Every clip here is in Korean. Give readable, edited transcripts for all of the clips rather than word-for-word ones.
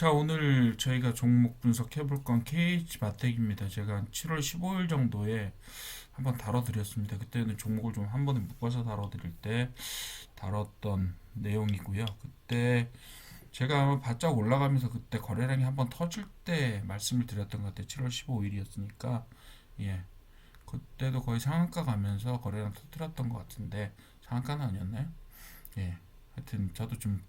자, 오늘 저희가 종목 분석해 볼 건 KH바텍입니다. 제가 한 7월 15일 정도에 한번 다뤄드렸습니다. 그때는 종목을 좀 한 번에 묶어서 다뤄드릴 때 다뤘던 내용이고요. 그때 제가 아마 바짝 올라가면서 그때 거래량이 한번 터질 때 말씀을 드렸던 것 같아요. 7월 15일이었으니까 예, 그때도 거의 상한가 가면서 거래량 터뜨렸던 것 같은데 상한가는 아니었나요? 예. 하여튼 저도 좀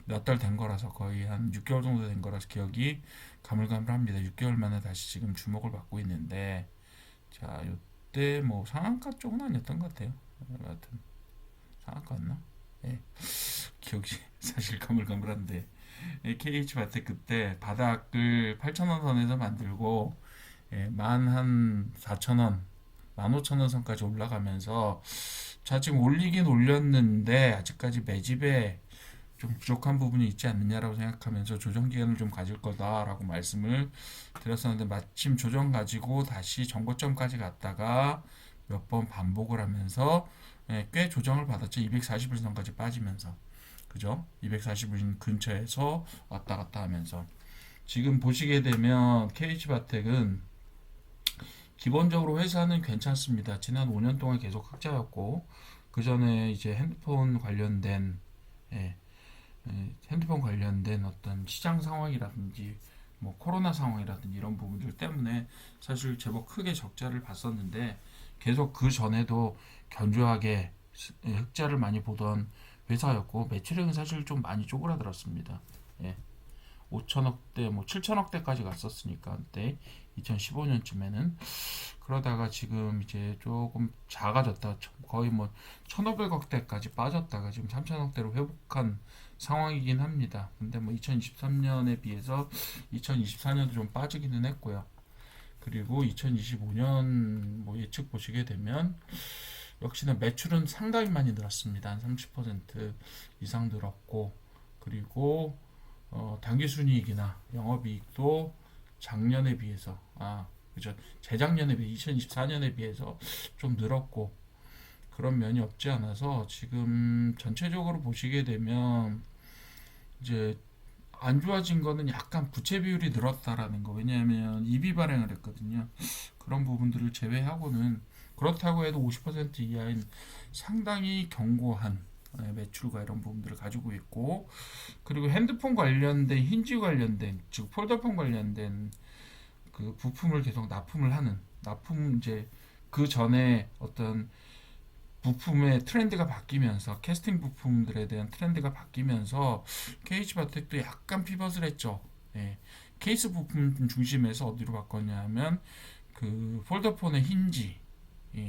몇 달 된 거라서 거의 한 6개월 정도 된 거라서 기억이 가물가물합니다. 6개월 만에 다시 지금 주목을 받고 있는데 자, 요때 뭐 상한가 쪽은 아니었던 것 같아요. 하여튼 상한가였나? 예. 기억이 사실 가물가물한데 KH바텍 그때 바닥을 8,000원 선에서 만들고 만 한 4,000원, 15,000원 선까지 올라가면서 자, 지금 올리긴 올렸는데 아직까지 매집에 좀 부족한 부분이 있지 않느냐라고 생각하면서 조정 기간을 좀 가질 거다라고 말씀을 드렸었는데 마침 조정 가지고 다시 정고점까지 갔다가 몇 번 반복을 하면서 꽤 조정을 받았죠. 240일선까지 빠지면서 그죠? 240일 근처에서 왔다 갔다 하면서 지금 보시게 되면 KH바텍은 기본적으로 회사는 괜찮습니다. 지난 5년 동안 계속 흑자였고 그 전에 이제 예, 핸드폰 관련된 어떤 시장 상황이라든지 뭐 코로나 상황이라든지 이런 부분들 때문에 사실 제법 크게 적자를 봤었는데 계속 그 전에도 견조하게 흑자를 많이 보던 회사였고 매출액은 사실 좀 많이 쪼그라들었습니다. 예. 5천억대, 뭐 7천억대까지 갔었으니까 그때 2015년쯤에는 그러다가 지금 이제 조금 작아졌다 거의 뭐 1,500억대까지 빠졌다가 지금 3천억대로 회복한 상황이긴 합니다. 근데 뭐 2023년에 비해서 2024년도 좀 빠지기는 했고요. 그리고 2025년 뭐 예측 보시게 되면 역시나 매출은 상당히 많이 늘었습니다. 한 30% 이상 늘었고 그리고 당기순이익이나 영업이익도 작년에 비해서 그죠, 재작년에 비해 2024년에 비해서 좀 늘었고 그런 면이 없지 않아서 지금 전체적으로 보시게 되면 이제 안 좋아진 거는 약간 부채 비율이 늘었다라는 거. 왜냐하면 EB 발행을 했거든요. 그런 부분들을 제외하고는 그렇다고 해도 50% 이하인 상당히 견고한 매출과 이런 부분들을 가지고 있고 그리고 핸드폰 관련된 힌지 관련된 즉 폴더폰 관련된 그 부품을 계속 납품을 하는 납품 이제 그 전에 어떤 부품의 트렌드가 바뀌면서 캐스팅 부품들에 대한 트렌드가 바뀌면서 KH바텍도 약간 피벗을 했죠. 예. 케이스 부품 중심에서 어디로 바꿨냐 하면 그 폴더폰의 힌지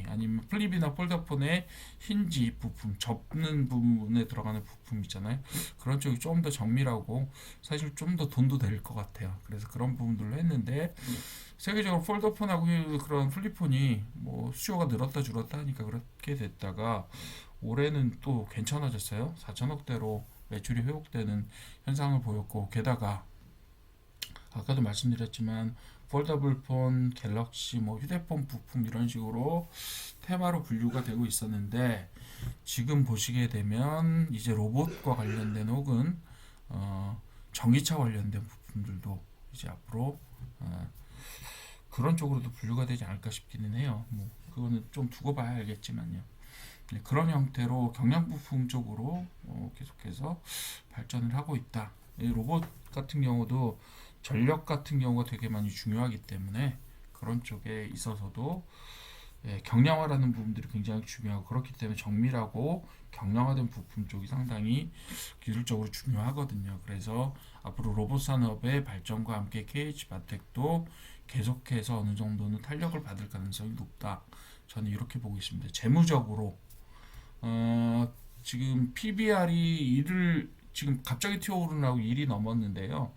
아니면 플립이나 폴더폰의 힌지 부품 접는 부분에 들어가는 부품 있잖아요. 그런 쪽이 좀 더 정밀하고 사실 좀 더 돈도 될 것 같아요. 그래서 그런 부분들로 했는데 세계적으로 폴더폰하고 그런 플립폰이 뭐 수요가 늘었다 줄었다 하니까 그렇게 됐다가 올해는 또 괜찮아졌어요. 4천억대로 매출이 회복되는 현상을 보였고 게다가 아까도 말씀드렸지만 폴더블폰, 갤럭시, 뭐 휴대폰 부품 이런 식으로 테마로 분류가 되고 있었는데 지금 보시게 되면 이제 로봇과 관련된 혹은 전기차 관련된 부품들도 이제 앞으로 그런 쪽으로도 분류가 되지 않을까 싶기는 해요. 뭐 그거는 좀 두고 봐야 알겠지만요. 네, 그런 형태로 경량 부품 쪽으로 계속해서 발전을 하고 있다. 이 로봇 같은 경우도 전력 같은 경우가 되게 많이 중요하기 때문에 그런 쪽에 있어서도 경량화라는 부분들이 굉장히 중요하고 그렇기 때문에 정밀하고 경량화된 부품 쪽이 상당히 기술적으로 중요하거든요. 그래서 앞으로 로봇 산업의 발전과 함께 KH바텍도 계속해서 어느 정도는 탄력을 받을 가능성이 높다. 저는 이렇게 보고 있습니다. 재무적으로 지금 PBR이 1을 지금 갑자기 튀어오르라고 1이 넘었는데요.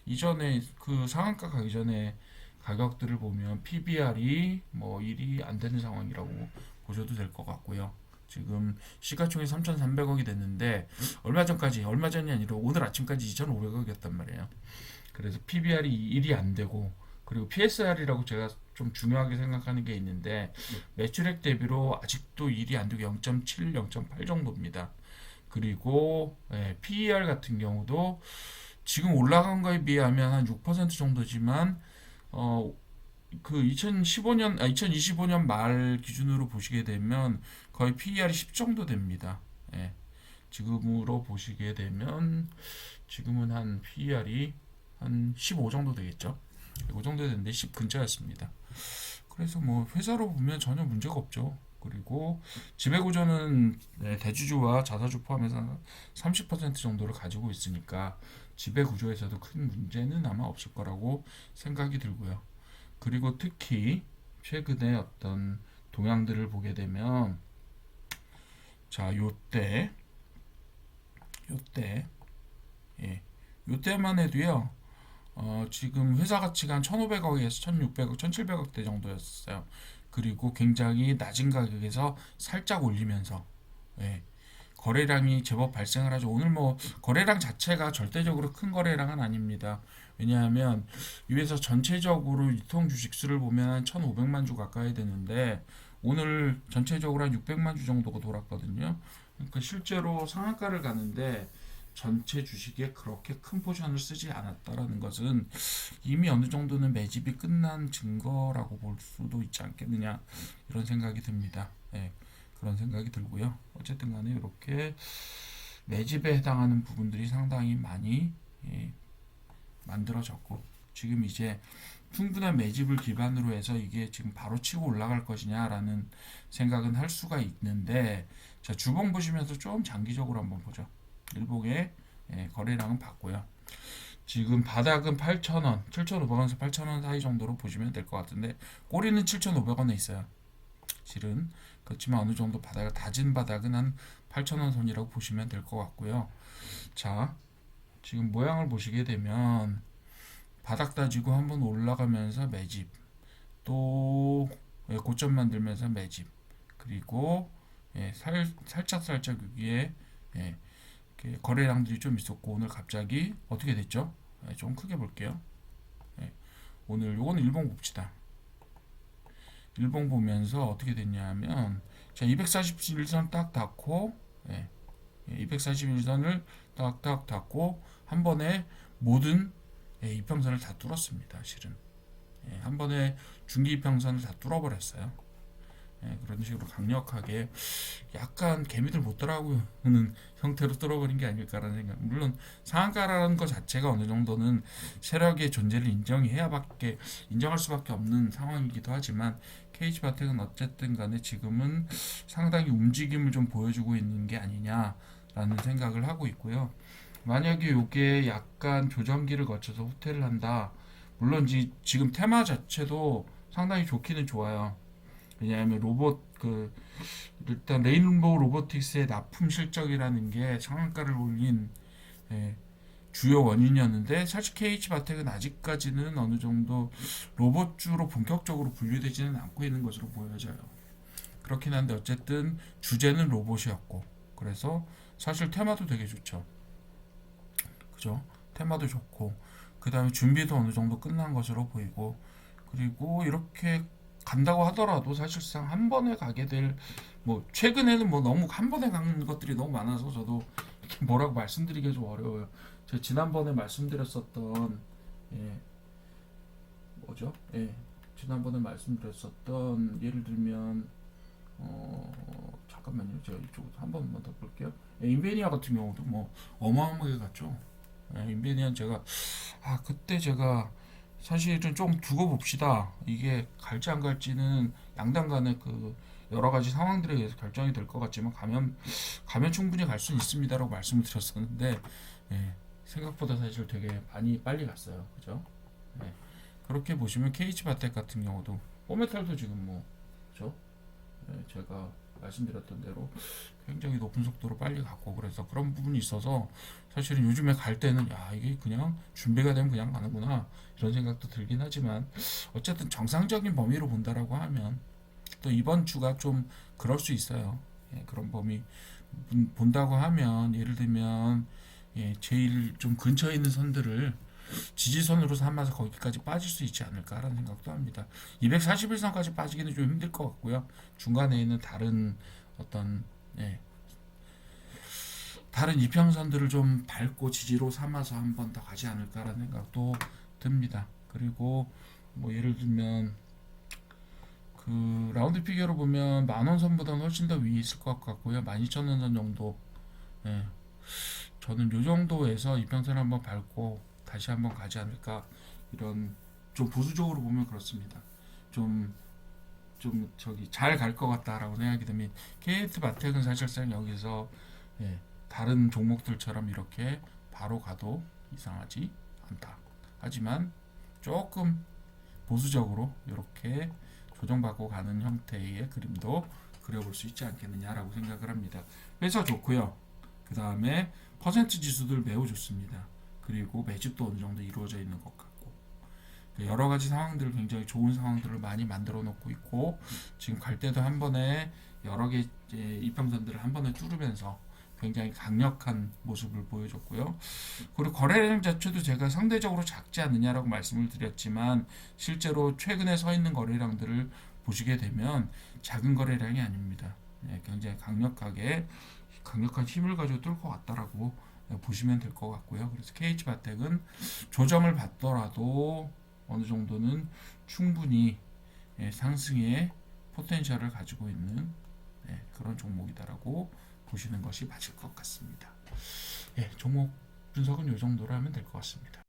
이전에 그 상한가 가기 전에 가격들을 보면 PBR이 뭐 1이 안 되는 상황이라고 보셔도 될 것 같고요. 지금 시가총액 3,300억이 됐는데 얼마 전이 아니라 오늘 아침까지 2,500억이었단 말이에요. 그래서 PBR이 1이 안 되고 그리고 PSR이라고 제가 좀 중요하게 생각하는 게 있는데 매출액 대비로 아직도 1이 안 되고 0.7, 0.8 정도입니다. 그리고 PER 같은 경우도 지금 올라간 거에 비하면 한 6% 정도지만 어, 그 2015년 2025년 말 기준으로 보시게 되면 거의 PER이 10 정도 됩니다. 예. 지금으로 보시게 되면 지금은 한 PER이 한 15 정도 되겠죠. 그 정도 되는데 10 근처였습니다. 그래서 뭐 회사로 보면 전혀 문제가 없죠. 그리고 지배구조는 대주주와 자사주 포함해서 30% 정도를 가지고 있으니까 지배구조에서도 큰 문제는 아마 없을 거라고 생각이 들고요. 그리고 특히 최근에 어떤 동향들을 보게 되면 자, 요때 예, 요때만 해도요. 지금 회사 가치가 한 1,500억에서 1,600억, 1,700억대 정도였어요. 그리고 굉장히 낮은 가격에서 살짝 올리면서 예, 거래량이 제법 발생을 하죠. 오늘 뭐 거래량 자체가 절대적으로 큰 거래량은 아닙니다. 왜냐하면 위에서 전체적으로 유통 주식수를 보면 한 1,500만 주 가까이 되는데 오늘 전체적으로 한 600만 주 정도가 돌았거든요. 그러니까 실제로 상한가를 가는데 전체 주식에 그렇게 큰 포션을 쓰지 않았다라는 것은 이미 어느 정도는 매집이 끝난 증거라고 볼 수도 있지 않겠느냐 이런 생각이 듭니다. 예, 그런 생각이 들고요. 어쨌든 간에 이렇게 매집에 해당하는 부분들이 상당히 많이 예, 만들어졌고 지금 이제 충분한 매집을 기반으로 해서 이게 지금 바로 치고 올라갈 것이냐라는 생각은 할 수가 있는데 자, 주봉 보시면서 좀 장기적으로 한번 보죠. 일봉의 거래량은 봤고요. 지금 바닥은 8,000원, 7,500원에서 8,000원 사이 정도로 보시면 될 것 같은데 꼬리는 7,500원에 있어요. 실은 그렇지만 어느 정도 바닥을 다진 바닥은 한 8,000원 선이라고 보시면 될 것 같고요. 자, 지금 모양을 보시게 되면 바닥 다지고 한번 올라가면서 매집, 또 고점 만들면서 매집, 그리고 살짝 여기에 이렇게 거래량들이 좀 있었고 오늘 갑자기 어떻게 됐죠? 좀 크게 볼게요. 오늘 요거는 일봉 봅시다. 일봉 보면서 어떻게 됐냐면 자 241선 딱 닫고 241선을 딱딱 닫고 한 번에 모든 이평선을 다 뚫었습니다. 실은 한 번에 중기 이평선을 다 뚫어버렸어요. 그런 식으로 강력하게 약간 개미들 못 따라오는 형태로 뚫어버린 게 아닐까라는 생각. 물론 상한가라는 것 자체가 어느 정도는 세력의 존재를 인정할 수밖에 없는 상황이기도 하지만 KH바텍은 어쨌든 간에 지금은 상당히 움직임을 좀 보여주고 있는 게 아니냐라는 생각을 하고 있고요. 만약에 이게 약간 조정기를 거쳐서 후퇴를 한다. 물론 지금 테마 자체도 상당히 좋기는 좋아요. 왜냐하면 일단 레인보우 로보틱스의 납품 실적이라는 게 상한가를 올린 예, 주요 원인이었는데 사실 KH바텍은 아직까지는 어느 정도 로봇주로 본격적으로 분류되지는 않고 있는 것으로 보여져요. 그렇긴 한데 어쨌든 주제는 로봇이었고 그래서 사실 테마도 되게 좋죠. 그죠? 테마도 좋고 그 다음에 준비도 어느 정도 끝난 것으로 보이고 그리고 이렇게 간다고 하더라도 사실상 한 번에 가게 될 뭐 최근에는 뭐 너무 한 번에 간 것들이 너무 많아서 저도 뭐라고 말씀드리기 좀 어려워요. 제가 지난번에 말씀드렸었던 예, 뭐죠? 지난번에 말씀드렸었던 예를 들면 잠깐만요. 제가 이쪽으로 한 번만 더 볼게요. 인베니아 같은 경우도 뭐 어마어마하게 갔죠. 인베니아 그때 제가 사실은 좀 두고 봅시다. 이게 갈지 안 갈지는 양당 간의 그 여러 가지 상황들에 의해서 결정이 될 것 같지만 가면 충분히 갈 수 있습니다라고 말씀을 드렸었는데 생각보다 사실 되게 많이 빨리 갔어요. 그죠? 예, 그렇게 보시면 KH바텍 같은 경우도 포메탈도 지금 뭐 그죠? 제가 말씀드렸던 대로 굉장히 높은 속도로 빨리 갔고 그래서 그런 부분이 있어서 사실은 요즘에 갈 때는 야 이게 그냥 준비가 되면 그냥 가는구나 이런 생각도 들긴 하지만 어쨌든 정상적인 범위로 본다라고 하면 또 이번 주가 좀 그럴 수 있어요. 그런 범위 본다고 하면 예를 들면 제일 좀 근처에 있는 선들을 지지선으로 삼아서 거기까지 빠질 수 있지 않을까라는 생각도 합니다. 241선까지 빠지기는 좀 힘들 것 같고요. 중간에 있는 다른 어떤 다른 이평선들을 좀 밟고 지지로 삼아서 한 번 더 가지 않을까라는 생각도 듭니다. 그리고 뭐 예를 들면 그 라운드 피겨로 보면 만원 선보다는 훨씬 더 위에 있을 것 같고요. 12,000원 선 정도. 예, 저는 요 정도에서 이평선 한번 밟고 다시 한번 가지 않을까, 이런, 좀 보수적으로 보면 그렇습니다. 좀 저기 잘 갈 것 같다라고 생각이 되면 KT 마텍은 사실상 여기서, 예, 다른 종목들처럼 이렇게 바로 가도 이상하지 않다. 하지만 조금 보수적으로 이렇게 조정받고 가는 형태의 그림도 그려볼 수 있지 않겠느냐라고 생각을 합니다. 회사 좋고요. 그 다음에 퍼센트 지수들 매우 좋습니다. 그리고 매집도 어느 정도 이루어져 있는 것 같고, 여러 가지 상황들, 굉장히 좋은 상황들을 많이 만들어 놓고 있고, 지금 갈 때도 한 번에 여러 개 이평선들을 한 번에 뚫으면서 굉장히 강력한 모습을 보여줬고요. 그리고 거래량 자체도 제가 상대적으로 작지 않느냐라고 말씀을 드렸지만, 실제로 최근에 서 있는 거래량들을 보시게 되면 작은 거래량이 아닙니다. 굉장히 강력한 힘을 가지고 뚫을 것 같다라고 보시면 될 것 같고요. 그래서 KH바텍은 조정을 받더라도 어느 정도는 충분히 상승의 포텐셜을 가지고 있는 그런 종목이다라고 보시는 것이 맞을 것 같습니다. 종목 분석은 이 정도로 하면 될 것 같습니다.